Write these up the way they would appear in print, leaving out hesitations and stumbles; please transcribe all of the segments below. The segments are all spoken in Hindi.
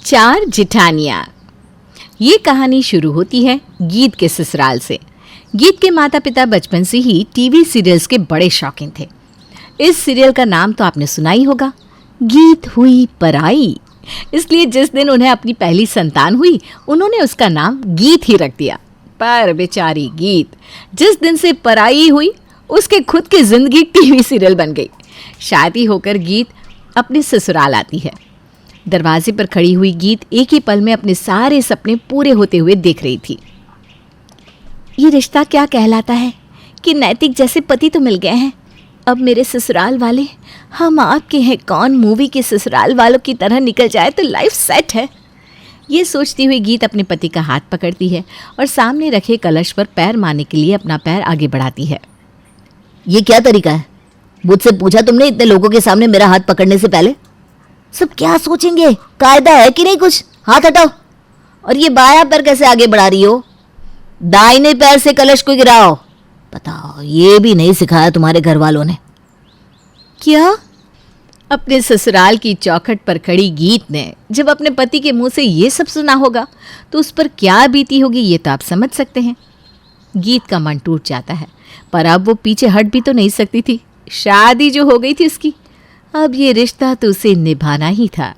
चार जिठानियाँ। ये कहानी शुरू होती है गीत के ससुराल से। गीत के माता पिता बचपन से ही टीवी सीरियल्स के बड़े शौकीन थे। इस सीरियल का नाम तो आपने सुना ही होगा, गीत हुई पराई। इसलिए जिस दिन उन्हें अपनी पहली संतान हुई, उन्होंने उसका नाम गीत ही रख दिया। पर बेचारी गीत जिस दिन से पराई हुई, उसके खुद की जिंदगी टीवी सीरियल बन गई। शादी होकर गीत अपने ससुराल आती है। दरवाजे पर खड़ी हुई गीत एक ही पल में अपने सारे सपने पूरे होते हुए देख रही थी। ये रिश्ता क्या कहलाता है कि नैतिक जैसे पति तो मिल गए हैं। अब मेरे ससुराल वाले हम आपके हैं कौन मूवी के ससुराल वालों की तरह निकल जाए तो लाइफ सेट है। ये सोचती हुई गीत अपने पति का हाथ पकड़ती है और सामने रखे कलश पर पैर मारने के लिए अपना पैर आगे बढ़ाती है। ये क्या तरीका है? मुझसे पूछा तुमने इतने लोगों के सामने मेरा हाथ पकड़ने से पहले? सब क्या सोचेंगे? कायदा है कि नहीं कुछ? हाथ हटाओ। और ये बायां पैर कैसे आगे बढ़ा रही हो? दाहिने पैर से कलश को गिराओ। बताओ, ये भी नहीं सिखाया तुम्हारे घर वालों ने? क्या? अपने ससुराल की चौखट पर खड़ी गीत ने जब अपने पति के मुंह से ये सब सुना होगा तो उस पर क्या बीती होगी, ये तो आप समझ सकते हैं। गीत का मन टूट जाता है, पर अब वो पीछे हट भी तो नहीं सकती थी। शादी जो हो गई थी उसकी, अब ये रिश्ता तो उसे निभाना ही था।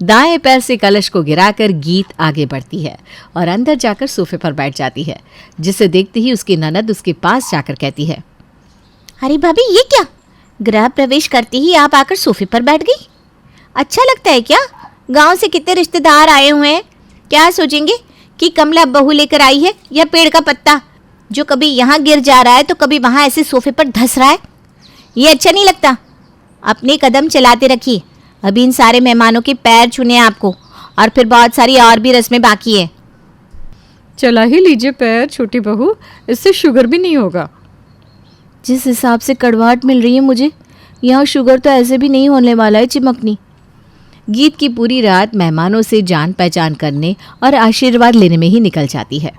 दाएं पैर से कलश को गिराकर गीत आगे बढ़ती है और अंदर जाकर सोफे पर बैठ जाती है, जिसे देखते ही उसकी ननद उसके पास जाकर कहती है, अरे भाभी, ये क्या? गृह प्रवेश करते ही आप आकर सोफे पर बैठ गई? अच्छा लगता है क्या? गांव से कितने रिश्तेदार आए हुए हैं, क्या सोचेंगे कि कमला बहू लेकर आई है या पेड़ का पत्ता जो कभी यहाँ गिर जा रहा है तो कभी वहाँ ऐसे सोफे पर धंस रहा है। ये अच्छा नहीं लगता। अपने कदम चलाते रखिए, अभी इन सारे मेहमानों के पैर छूने आपको, और फिर बहुत सारी और भी रस्में बाकी है। चला ही लीजिए पैर छोटी बहू, इससे शुगर भी नहीं होगा। जिस हिसाब से कड़वाहट मिल रही है मुझे, यहाँ शुगर तो ऐसे भी नहीं होने वाला है चिमकनी। गीत की पूरी रात मेहमानों से जान पहचान करने और आशीर्वाद लेने में ही निकल जाती है।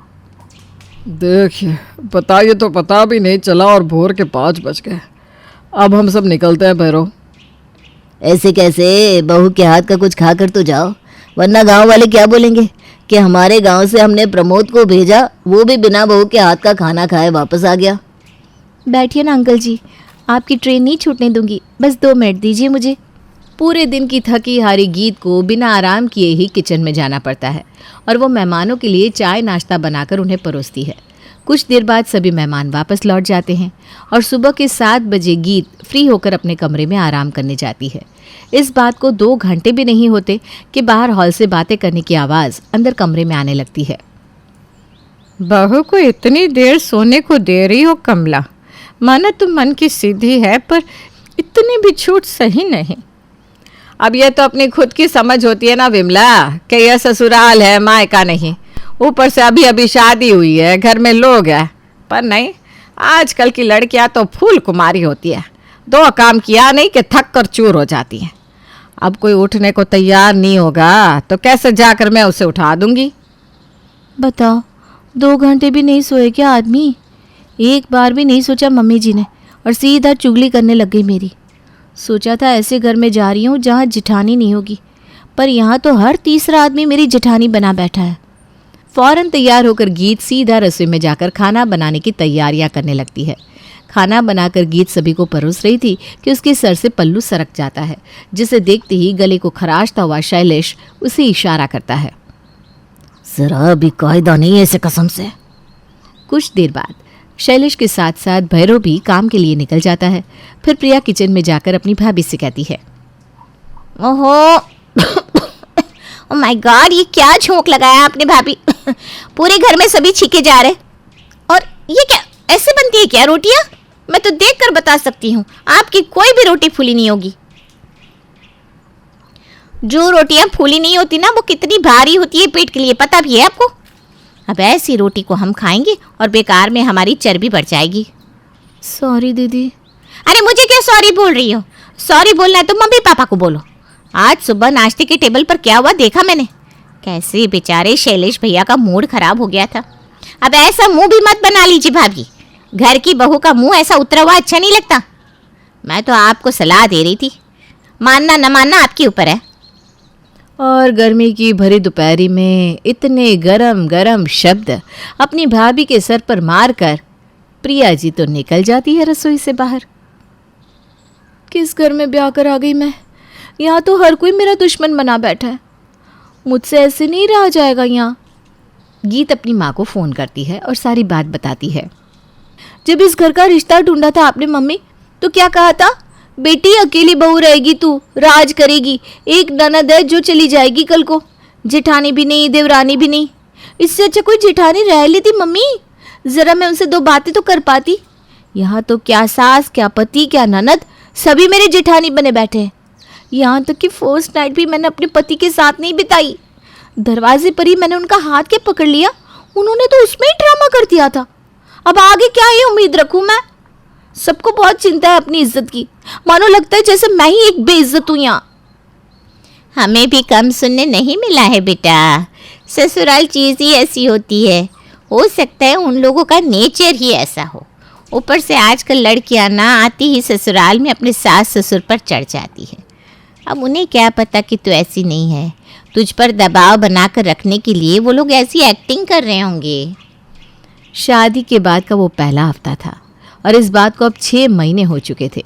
देखिए, बताइए तो पता भी नहीं चला और भोर के 5 बज गए। अब हम सब निकलते हैं भैरव। ऐसे कैसे? बहू के हाथ का कुछ खा कर तो जाओ, वरना गांव वाले क्या बोलेंगे कि हमारे गांव से हमने प्रमोद को भेजा, वो भी बिना बहू के हाथ का खाना खाए वापस आ गया। बैठिए ना अंकल जी, आपकी ट्रेन नहीं छूटने दूंगी, बस 2 मिनट दीजिए मुझे। पूरे दिन की थकी हारी गीत को बिना आराम किए ही किचन में जाना पड़ता है और वो मेहमानों के लिए चाय नाश्ता बनाकर उन्हें परोसती है। कुछ देर बाद सभी मेहमान वापस लौट जाते हैं और सुबह के 7 बजे गीत फ्री होकर अपने कमरे में आराम करने जाती है। इस बात को 2 घंटे भी नहीं होते कि बाहर हॉल से बातें करने की आवाज़ अंदर कमरे में आने लगती है। बहू को इतनी देर सोने को दे रही हो कमला, माना तुम मन की सीधी है, पर इतनी भी छूट सही नहीं। अब ये तो अपनी खुद की समझ होती है ना विमला, कि यह ससुराल है, मायका नहीं। ऊपर से अभी अभी शादी हुई है, घर में लोग हैं। पर नहीं, आजकल की लड़कियां तो फूल कुमारी होती है, 2 काम किया नहीं कि थक कर चूर हो जाती हैं। अब कोई उठने को तैयार नहीं होगा तो कैसे जाकर मैं उसे उठा दूंगी? बताओ, 2 घंटे भी नहीं सोए क्या आदमी? एक बार भी नहीं सोचा मम्मी जी ने, और सीधा चुगली करने लग गई मेरी। सोचा था ऐसे घर में जा रही हूँ जहाँ जिठानी नहीं होगी, पर यहाँ तो हर तीसरा आदमी मेरी जिठानी बना बैठा है। फौरन तैयार होकर गीत सीधा रसोई में जाकर खाना बनाने की तैयारियां करने लगती है। खाना बनाकर गीत सभी को परोस रही थी कि उसके सर से पल्लू सरक जाता है, जिसे देखते ही गले को खराशता हुआ शैलेश उसे इशारा करता है। जरा भी कायदा नहीं है ऐसे कसम से। कुछ देर बाद शैलेश के साथ साथ भैरव भी काम के लिए निकल जाता है। फिर प्रिया किचन में जाकर अपनी भाभी से कहती है, ओहो ओह माय गॉड, ये क्या झोंक लगाया आपने भाभी? पूरे घर में सभी छीके जा रहे। और ये क्या, ऐसे बनती है क्या रोटियां? मैं तो देखकर बता सकती हूँ, आपकी कोई भी रोटी फूली नहीं होगी। जो रोटियां फूली नहीं होती ना, वो कितनी भारी होती है पेट के लिए, पता भी है आपको? अब ऐसी रोटी को हम खाएंगे और बेकार में हमारी चर्बी बढ़ जाएगी। सॉरी दीदी। अरे मुझे क्या सॉरी बोल रही हो? सॉरी बोलना है तो मम्मी पापा को बोलो। आज सुबह नाश्ते के टेबल पर क्या हुआ देखा मैंने? कैसे बेचारे शैलेश भैया का मूड खराब हो गया था। अब ऐसा मुंह भी मत बना लीजिए भाभी, घर की बहू का मुंह ऐसा उतरा हुआ अच्छा नहीं लगता। मैं तो आपको सलाह दे रही थी, मानना न मानना आपके ऊपर है। और गर्मी की भरी दोपहरी में इतने गरम गरम शब्द अपनी भाभी के सर पर मारकर प्रिया जी तो निकल जाती है रसोई से बाहर। किस घर में ब्याह कर आ गई मैं? यहाँ तो हर कोई मेरा दुश्मन बना बैठा है। मुझसे ऐसे नहीं रहा जाएगा यहाँ। गीत अपनी माँ को फ़ोन करती है और सारी बात बताती है। जब इस घर का रिश्ता ढूंढा था आपने मम्मी, तो क्या कहा था? बेटी अकेली बहू रहेगी, तू राज करेगी, एक ननद है जो चली जाएगी कल को, जेठानी भी नहीं, देवरानी भी नहीं। इससे अच्छा कोई जेठानी रह लेती मम्मी, जरा मैं उनसे दो बातें तो कर पाती। यहाँ तो क्या सास, क्या पति, क्या ननद, सभी मेरे जेठानी बने बैठे हैं। यहाँ तक कि फर्स्ट नाइट भी मैंने अपने पति के साथ नहीं बिताई। दरवाजे पर ही मैंने उनका हाथ के पकड़ लिया, उन्होंने तो उसमें ही ड्रामा कर दिया था। अब आगे क्या ही उम्मीद रखूं मैं? सबको बहुत चिंता है अपनी इज्जत की, मानो लगता है जैसे मैं ही एक बेइज्जत हूं यहाँ। हमें भी कम सुनने नहीं मिला है बेटा, ससुराल चीज़ ही ऐसी होती है। हो सकता है उन लोगों का नेचर ही ऐसा हो। ऊपर से आजकल लड़कियां ना आती ही ससुराल में अपने सास ससुर पर चढ़ जाती है। अब उन्हें क्या पता कि तू ऐसी नहीं है, तुझ पर दबाव बनाकर रखने के लिए वो लोग ऐसी एक्टिंग कर रहे होंगे। शादी के बाद का वो पहला हफ्ता था और इस बात को अब 6 महीने हो चुके थे।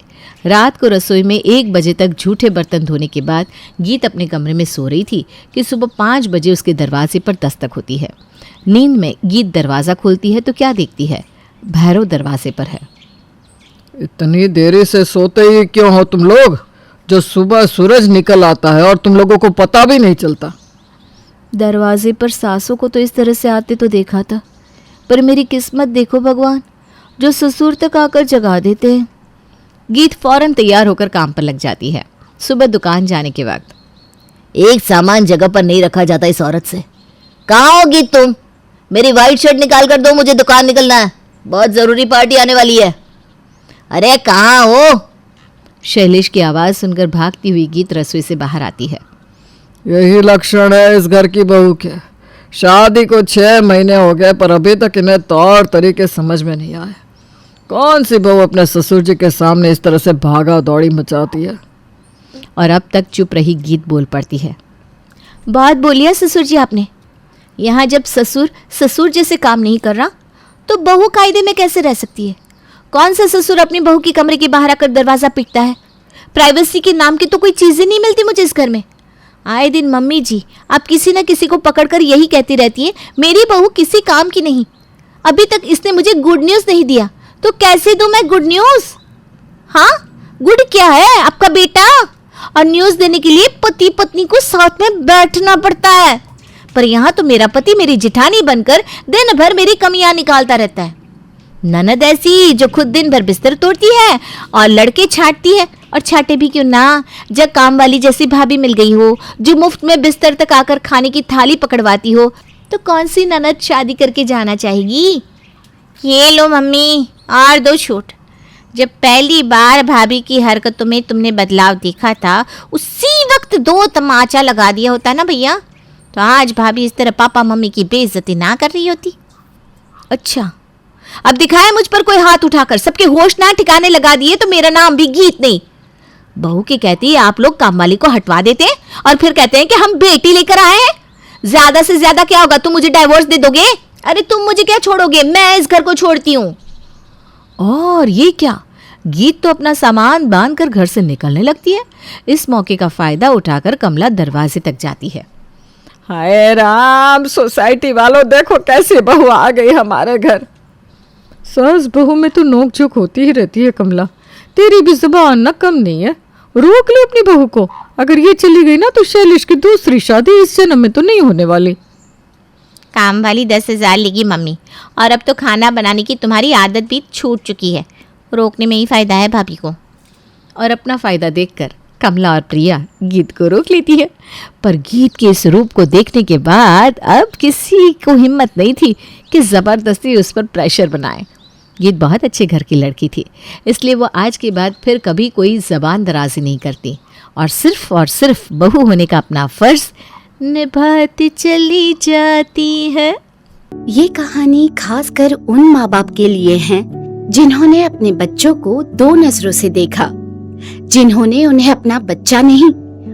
रात को रसोई में 1 बजे तक झूठे बर्तन धोने के बाद गीत अपने कमरे में सो रही थी कि सुबह 5 बजे उसके दरवाजे पर दस्तक होती है। नींद में गीत दरवाज़ा खोलती है तो क्या देखती है? भैरव दरवाजे पर है। इतनी देरी से सोते ही क्यों हो तुम लोग? जो सुबह सूरज निकल आता है और तुम लोगों को पता भी नहीं चलता। दरवाजे पर सासों को तो इस तरह से आते तो देखा था, पर मेरी किस्मत देखो भगवान, जो ससुर तक आकर जगा देते हैं। गीत फौरन तैयार होकर काम पर लग जाती है। सुबह दुकान जाने के वक्त एक सामान जगह पर नहीं रखा जाता इस औरत से। कहाँ होगी तुम? मेरी वाइट शर्ट निकाल कर दो, मुझे दुकान निकलना है, बहुत ज़रूरी पार्टी आने वाली है। अरे कहाँ हो? शैलेश की आवाज़ सुनकर भागती हुई गीत रसोई से बाहर आती है। यही लक्षण है इस घर की बहू के। शादी को 6 महीने हो गए पर अभी तक इन्हें तौर तरीके समझ में नहीं आए। कौन सी बहू अपने ससुर जी के सामने इस तरह से भागा दौड़ी मचाती है? और अब तक चुप रही गीत बोल पड़ती है। बात बोलिए ससुर जी आपने। यहाँ जब ससुर ससुर जैसे काम नहीं कर रहा तो बहू कायदे में कैसे रह सकती है? कौन सा ससुर अपनी बहू की कमरे के बाहर आकर दरवाज़ा पीटता है? प्राइवेसी के नाम की तो कोई चीज़ें नहीं मिलती मुझे इस घर में। आए दिन मम्मी जी आप किसी न किसी को पकड़कर यही कहती रहती है, मेरी बहू किसी काम की नहीं। अभी तक इसने मुझे गुड न्यूज़ नहीं दिया, तो कैसे दूं मैं गुड न्यूज़? हाँ, गुड क्या है आपका बेटा? और न्यूज़ देने के लिए पति पत्नी को साथ में बैठना पड़ता है, पर यहाँ तो मेरा पति मेरी जेठानी बनकर दिन भर मेरी कमियां निकालता रहता है। ननद ऐसी जो खुद दिन भर बिस्तर तोड़ती है और लड़के छांटती है, और छाटे भी क्यों ना, जब काम वाली जैसी भाभी मिल गई हो जो मुफ्त में बिस्तर तक आकर खाने की थाली पकड़वाती हो, तो कौन सी ननद शादी करके जाना चाहेगी? ये लो मम्मी और 2 छूट। जब पहली बार भाभी की हरकतों में तुमने बदलाव देखा था, उसी वक्त 2 तमाचा लगा दिया होता ना भैया, तो आज भाभी इस तरह पापा मम्मी की बेइज्जती ना कर रही होती। अच्छा, अब दिखाए मुझ पर कोई हाथ उठाकर, सबके होश ना ठिकाने लगा दिए तो मेरा नाम भी गीत नहीं। बहू की कहती आप लोग कामवाली को हटवा देते हैं और फिर कहते हैं कि हम बेटी लेकर आए हैं। ज्यादा से ज्यादा क्या होगा, तुम मुझे डाइवोर्स दे दोगे? अरे तुम मुझे क्या छोड़ोगे, मैं इस घर को छोड़ती हूँ। और ये क्या, गीत तो अपना सामान बांधकर घर से निकलने लगती है। इस मौके का फायदा उठाकर कमला दरवाजे तक जाती है। हाय राम, सोसाइटी वालों देखो कैसी बहू आ गई हमारे घर। सास बहू में तो नोक झोंक होती ही रहती है कमला, तेरी भी जुबान न कम नहीं है। रोक लो अपनी बहू को, अगर ये चली गई ना तो शैलेश की दूसरी शादी इस जन्म में तो नहीं होने वाली। काम वाली 10,000 लेगी मम्मी, और अब तो खाना बनाने की तुम्हारी आदत भी छूट चुकी है। रोकने में ही फ़ायदा है भाभी को। और अपना फ़ायदा देखकर कमला और प्रिया गीत को रोक लेती है। पर गीत के इस रूप को देखने के बाद अब किसी को हिम्मत नहीं थी कि ज़बरदस्ती उस पर प्रेशर बनाए। गीत बहुत अच्छे घर की लड़की थी, इसलिए वो आज के बाद फिर कभी कोई ज़बान दराजी नहीं करती और सिर्फ बहू होने का अपना फ़र्ज़ निभाती चली जाती है। ये कहानी खासकर उन माँ बाप के लिए है जिन्होंने अपने बच्चों को 2 नजरों से देखा, जिन्होंने उन्हें अपना बच्चा नहीं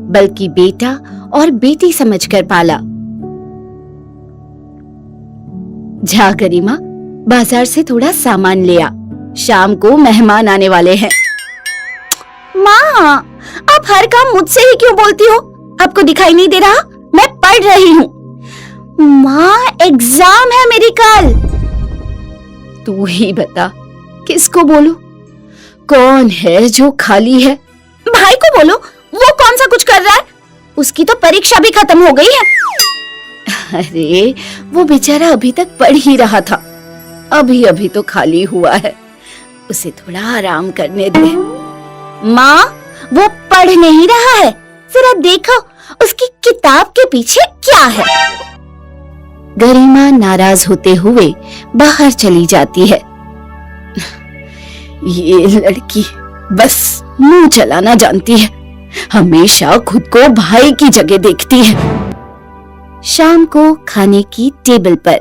बल्कि बेटा और बेटी समझकर पाला। जा गरिमा, बाजार से थोड़ा सामान ले आ, शाम को मेहमान आने वाले हैं। माँ, आप हर काम मुझसे ही क्यों बोलती हो? आपको दिखाई नहीं दे रहा? मैं पढ़ रही हूँ। माँ, एग्जाम है मेरी कल। तू ही बता, किसको बोलूं? कौन है जो खाली है? भाई को बोलो, वो कौन सा कुछ कर रहा है? उसकी तो परीक्षा भी खत्म हो गई है। अरे, वो बेचारा अभी तक पढ़ ही रहा था, अभी अभी तो खाली हुआ है, उसे थोड़ा आराम करने दे। माँ, वो पढ़ नहीं रहा है, जरा देखो उसकी किताब के पीछे क्या है। गरिमा नाराज होते हुए बाहर चली जाती है। ये लड़की बस मुंह चलाना जानती है, हमेशा खुद को भाई की जगह देखती है। शाम को खाने की टेबल पर,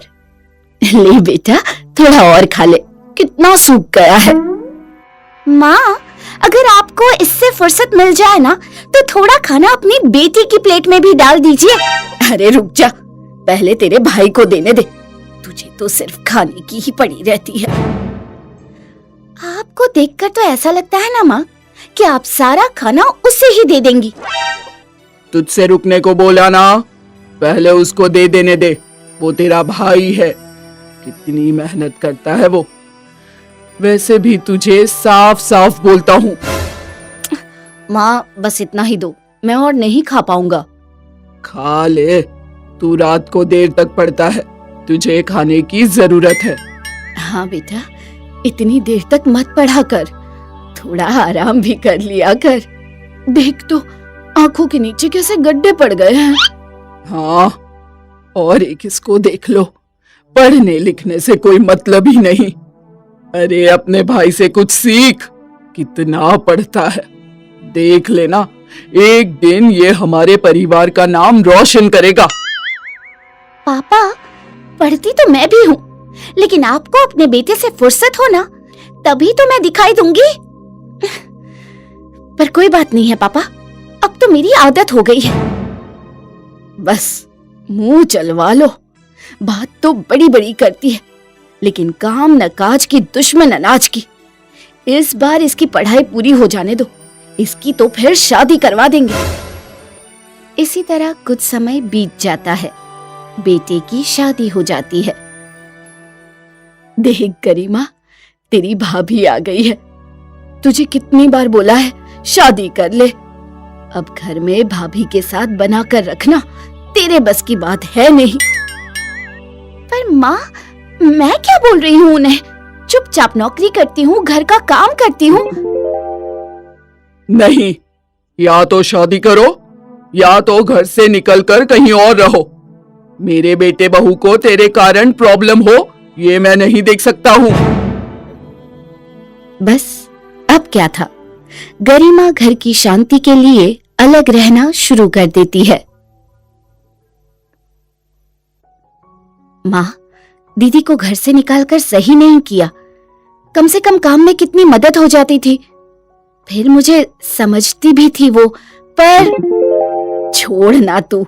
ले बेटा थोड़ा और खा ले, कितना सूख गया है। माँ, अगर आपको इससे फुर्सत मिल जाए ना तो थोड़ा खाना अपनी बेटी की प्लेट में भी डाल दीजिए। अरे रुक जा, पहले तेरे भाई को देने दे, तुझे तो सिर्फ खाने की ही पड़ी रहती है। आपको देखकर तो ऐसा लगता है ना माँ कि आप सारा खाना उसे ही दे देंगी। तुझसे रुकने को बोला ना, पहले उसको दे देने दे, वो तेरा भाई है, कितनी मेहनत करता है वो। वैसे भी तुझे साफ साफ बोलता हूँ। माँ, बस इतना ही दो, मैं और नहीं खा पाऊंगा। खा ले, तू रात को देर तक पढ़ता है, तुझे खाने की जरूरत है। हाँ बेटा, इतनी देर तक मत पढ़ा कर, थोड़ा आराम भी कर लिया कर। देख तो आंखों के नीचे कैसे गड्ढे पड़ गए हैं। हाँ, और एक इसको देख लो, पढ़ने लिखने से कोई मतलब ही नहीं। अरे अपने भाई से कुछ सीख, कितना पढ़ता है, देख लेना एक दिन ये हमारे परिवार का नाम रोशन करेगा। पापा, पढ़ती तो मैं भी हूँ, लेकिन आपको अपने बेटे से फुर्सत हो ना, तभी तो मैं दिखाई दूंगी। पर कोई बात नहीं है पापा, अब तो मेरी आदत हो गई है। बस मुंह चलवा लो, बात तो बड़ी बड़ी करती है, लेकिन काम न काज की दुश्मन अनाज की। इस बार इसकी पढ़ाई पूरी हो जाने दो, इसकी तो फिर शादी करवा देंगे। इसी तरह कुछ समय बीत जाता है, बेटे की शादी हो जाती है। देख गरिमा, तेरी भाभी आ गई है, तुझे कितनी बार बोला है शादी कर ले। अब घर में भाभी के साथ बना कर रखना तेरे बस की बात है नहीं। पर माँ, मैं क्या बोल रही हूँ उन्हें? चुपचाप नौकरी करती हूँ, घर का काम करती हूँ। नहीं, या तो शादी करो या तो घर से निकलकर कहीं और रहो। मेरे बेटे बहू को तेरे कारण प्रॉब्लम हो, ये मैं नहीं देख सकता हूँ। बस अब क्या था, गरिमा घर की शांति के लिए अलग रहना शुरू कर देती है। माँ, दीदी को घर से निकालकर सही नहीं किया, कम से कम काम में कितनी मदद हो जाती थी, फिर मुझे समझती भी थी वो। पर छोड़ ना तू,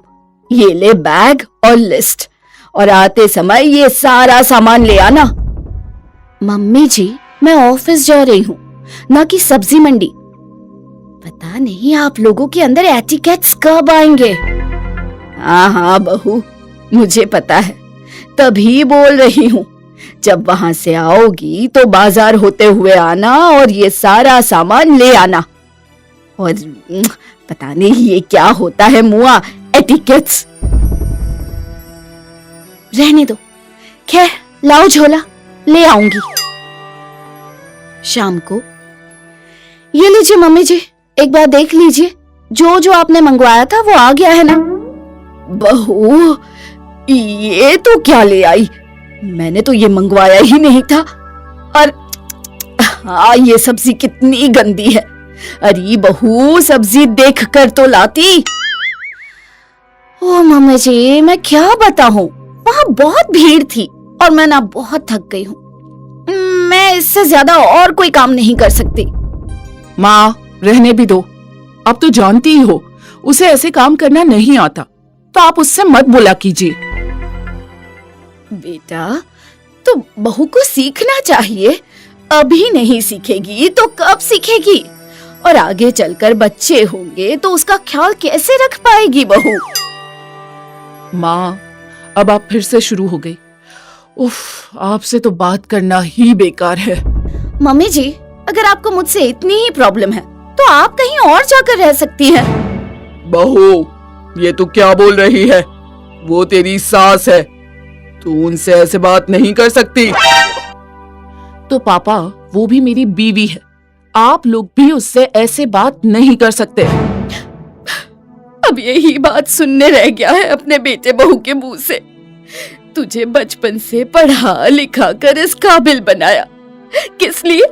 ये ले बैग और लिस्ट, और आते समय ये सारा सामान ले आना। मम्मी जी, मैं ऑफिस जा रही हूँ, ना कि सब्जी मंडी। पता नहीं आप लोगों के अंदर एटिकेट्स कब आएंगे। हाँ हाँ बहू, मुझे पता है, तभी बोल रही हूँ। जब वहां से आओगी तो बाजार होते हुए आना और ये सारा सामान ले आना। और पता नहीं ये क्या होता है मुआ, एटिकेट्स। रहने दो, खैर लाओ झोला, ले आऊंगी। शाम को, ये लीजिए मम्मी जी, एक बार देख लीजिए, जो जो आपने मंगवाया था वो आ गया है ना। बहू, ये तो क्या ले आई, मैंने तो ये मंगवाया ही नहीं था। और हाँ, ये सब्जी कितनी गंदी है। अरे बहू, सब्जी देख कर तो लाती। ओ मम्मी जी, मैं क्या बताऊं, वहां बहुत भीड़ थी और मैं ना बहुत थक गई हूँ। मैं इससे ज्यादा और कोई काम नहीं कर सकती। माँ, रहने भी दो, अब तो जानती ही हो उसे ऐसे काम करना नहीं आता, तो आप उससे मत बोला कीजिए। बेटा, तो बहू को सीखना चाहिए। अभी नहीं सीखेगी तो कब सीखेगी? और आगे चलकर बच्चे होंगे तो उसका ख्याल कैसे रख पाएगी बहू? माँ, अब आप फिर से शुरू हो गई। उफ, आपसे तो बात करना ही बेकार है। मम्मी जी, अगर आपको मुझसे इतनी ही प्रॉब्लम है तो आप कहीं और जाकर रह सकती हैं। बहू, ये तू क्या बोल रही है? वो तेरी सास है, तू उनसे ऐसे बात नहीं कर सकती। तो पापा, वो भी मेरी बीवी है, आप लोग भी उससे ऐसे बात नहीं कर सकते। अब यही बात सुनने रह गया है अपने बेटे बहू के मुंह से। तुझे बचपन से पढ़ा लिखा कर इस काबिल बनाया, किस लिए?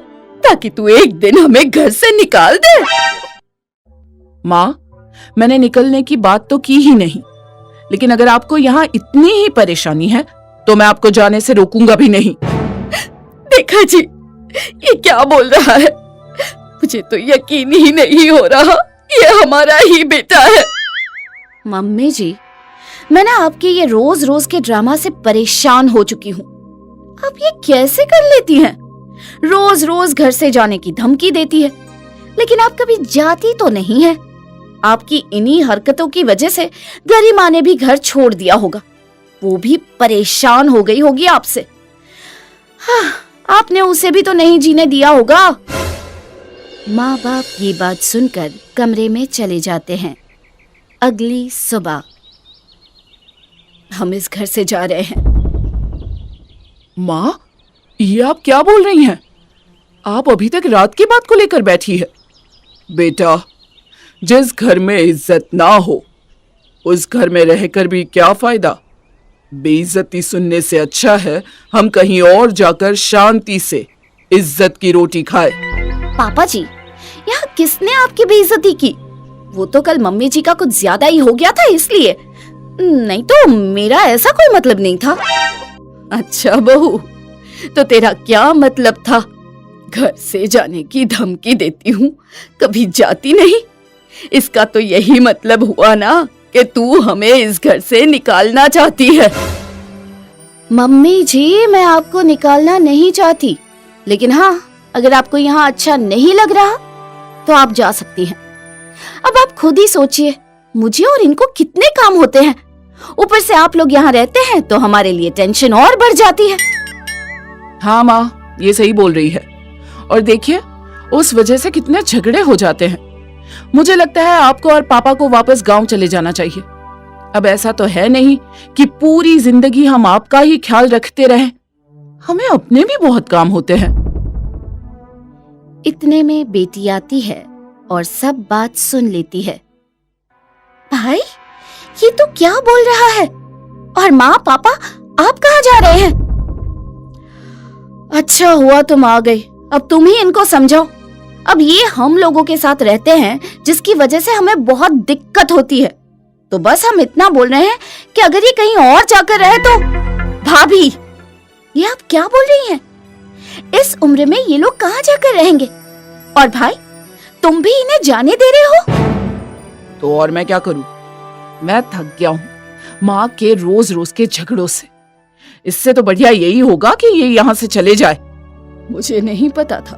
ताकि तू एक दिन हमें घर से निकाल दे। माँ, मैंने निकलने की बात तो की ही नहीं, लेकिन अगर आपको यहाँ इतनी ही परेशानी है तो मैं आपको जाने से रोकूंगा भी नहीं। देखा जी, ये क्या बोल रहा है? मुझे तो यकीन ही नहीं हो रहा ये हमारा ही बेटा है। मम्मी जी, मैं ना आपके ये रोज रोज के ड्रामा से परेशान हो चुकी हूँ। आप ये कैसे कर लेती हैं? रोज रोज घर से जाने की धमकी देती है, लेकिन आप कभी जाती तो नहीं है। आपकी इन्हीं हरकतों की वजह से गरिमा ने भी घर छोड़ दिया होगा, वो भी परेशान हो गई होगी आपसे। हाँ, आपने उसे भी तो नहीं जीने दिया होगा। माँ बाप ये बात सुनकर कमरे में चले जाते हैं। अगली सुबह हम इस घर से जा रहे हैं। माँ, ये आप क्या बोल रही हैं? आप अभी तक रात की बात को लेकर बैठी है। बेटा, जिस घर में इज्जत ना हो उस घर में रहकर भी क्या फायदा? बेइज्जती सुनने से अच्छा है हम कहीं और जाकर शांति से इज्जत की रोटी खाए। पापा जी, यहाँ किसने आपकी बेइज्जती की? वो तो कल मम्मी जी का कुछ ज्यादा ही हो गया था इसलिए, नहीं तो मेरा ऐसा कोई मतलब नहीं था। अच्छा बहू, तो तेरा क्या मतलब था? घर से जाने की धमकी देती हूँ, कभी जाती नहीं। इसका तो यही मतलब हुआ ना कि तू हमें इस घर से निकालना चाहती है। मम्मी जी, मैं आपको निकालना नहीं चाहती, लेकिन हाँ, अगर आपको यहाँ अच्छा नहीं लग रहा तो आप जा सकती हैं। अब आप खुद ही सोचिए, मुझे और इनको कितने काम होते हैं, ऊपर से आप लोग यहाँ रहते हैं तो हमारे लिए टेंशन और बढ़ जाती है। हाँ माँ, ये सही बोल रही है। और देखिए, उस वजह से कितने झगड़े हो जाते हैं। मुझे लगता है आपको और पापा को वापस गांव चले जाना चाहिए। अब ऐसा तो है नहीं कि पूरी जिंदगी हम आपका ही ख्याल रखते रहें। हमें अपने भी बहुत काम होते हैं। इतने में बेटी आती है और सब बात सुन लेती है। भाई, ये तो क्या बोल रहा है? और माँ पापा, आप कहाँ जा रहे हैं? अच्छा हुआ तुम आ गई, अब तुम ही इनको समझाओ। अब ये हम लोगों के साथ रहते हैं जिसकी वजह से हमें बहुत दिक्कत होती है, तो बस हम इतना बोल रहे हैं कि अगर ये कहीं और जाकर रहे तो। भाभी, ये आप क्या बोल रही हैं? इस उम्र में ये लोग कहाँ जाकर रहेंगे? और भाई, तुम भी इन्हें जाने दे रहे हो? तो और मैं क्या करूं? मैं थक गया हूं माँ के रोज रोज के झगड़ों से। इससे तो बढ़िया यही होगा कि ये यहाँ से चले जाए। मुझे नहीं पता था,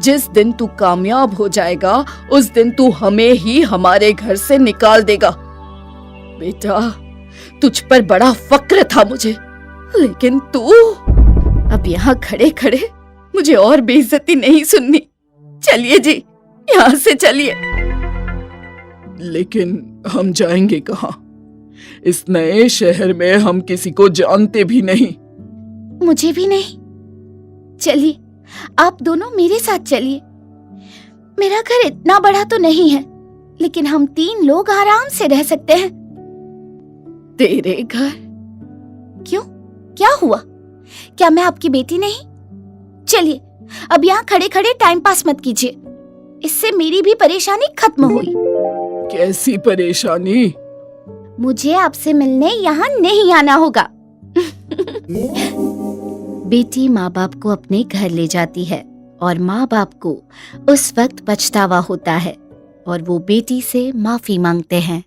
जिस दिन तू कामयाब हो जाएगा उस दिन तू हमें ही हमारे घर से निकाल देगा। बेटा, तुझ पर बड़ा फक्र था मुझे, लेकिन तू अब यहाँ खड़े खड़े मुझे और बेइज्जती नहीं सुननी। चलिए जी, यहाँ से चलिए। लेकिन हम जाएंगे कहाँ? इस नए शहर में हम किसी को जानते भी नहीं। मुझे भी नहीं। चलिए, आप दोनों मेरे साथ चलिए। मेरा घर इतना बड़ा तो नहीं है, लेकिन हम 3 लोग आराम से रह सकते हैं। तेरे घर? क्यों, क्या हुआ? क्या मैं आपकी बेटी नहीं? चलिए, अब यहाँ खड़े खड़े टाइम पास मत कीजिए, इससे मेरी भी परेशानी खत्म हुई। कैसी परेशानी? मुझे आपसे मिलने यहाँ नहीं आना होगा। बेटी माँ बाप को अपने घर ले जाती है और माँ बाप को उस वक्त पछतावा होता है और वो बेटी से माफी मांगते हैं।